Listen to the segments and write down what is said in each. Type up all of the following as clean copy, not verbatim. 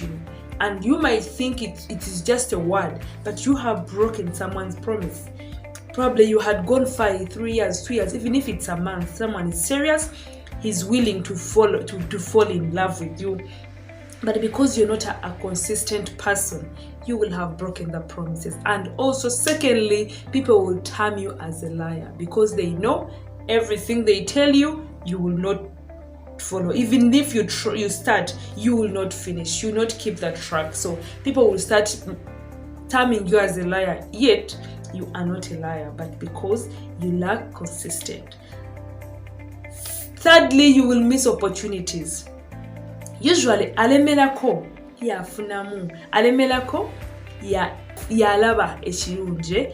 about you. And you might think it is just a word, but you have broken someone's promise. Probably you had gone 5, 3 years, 2 years, even if it's a month, someone is serious, he's willing to fall in love with you. But because you're not a consistent person, you will have broken the promises. And also, secondly, people will term you as a liar because they know everything they tell you, you will not follow. Even if you start, you will not finish. You will not keep that track. So people will start terming you as a liar, yet you are not a liar, but because you lack consistent. Thirdly, you will miss opportunities. Usually, alemelako yafunamu, alemelako yalaba ekirungi.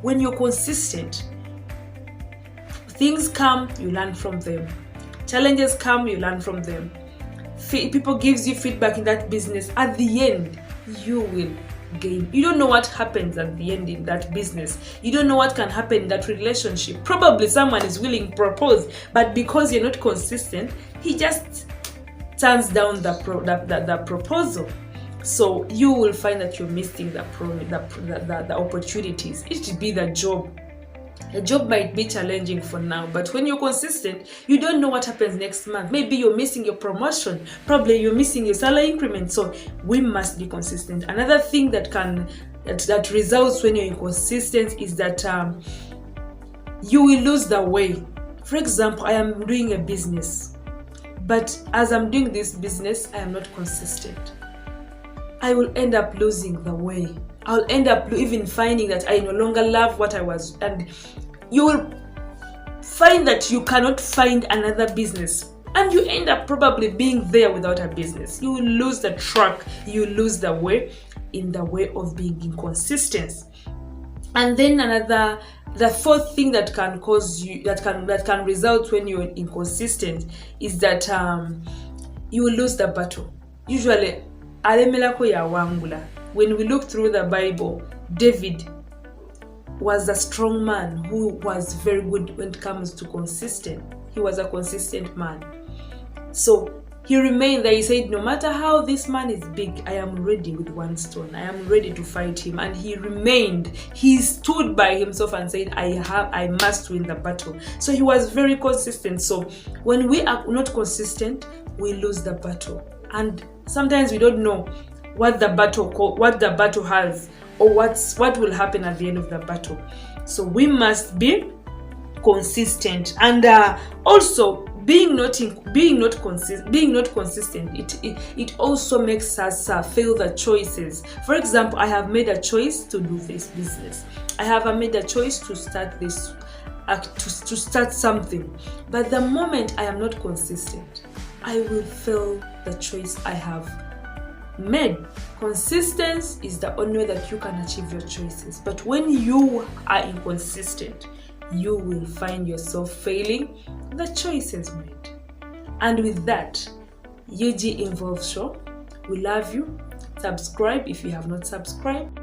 When you're consistent, things come, you learn from them. Challenges come, you learn from them. People gives you feedback in that business. At the end, you will gain. You don't know what happens at the end in that business. You don't know what can happen in that relationship. Probably someone is willing to propose, but because you're not consistent, he just turns down the proposal. So you will find that you're missing the opportunities. It should be the job. The job might be challenging for now, but when you're consistent, you don't know what happens next month. Maybe you're missing your promotion. Probably you're missing your salary increment. So we must be consistent. Another thing that results when you're inconsistent is that you will lose the way. For example, I am doing a business, but as I'm doing this business, I am not consistent. I will end up losing the way. I'll end up even finding that I no longer love what I was, and you will find that you cannot find another business, and you end up probably being there without a business. You will lose the track, you will lose the way in the way of being inconsistent. And then the fourth thing that can cause you, that can result when you're inconsistent, is that you will lose the battle. Usually, alemelako ya wangula. When we look through the Bible, David was a strong man who was very good when it comes to consistent. He was a consistent man. So he remained there. He said, no matter how this man is big, I am ready with one stone. I am ready to fight him. And he remained. He stood by himself and said, I must win the battle. So he was very consistent. So when we are not consistent, we lose the battle. And sometimes we don't know what the battle has, or what will happen at the end of the battle. So we must be consistent, and also being not consistent. It also makes us fail the choices. For example, I have made a choice to do this business. I have made a choice to start this, to start something. But the moment I am not consistent, I will fail the choice I have made. Consistency is the only way that you can achieve your choices. But when you are inconsistent, you will find yourself failing the choices made. And with that, UG Involved Show, we love you. Subscribe if you have not subscribed.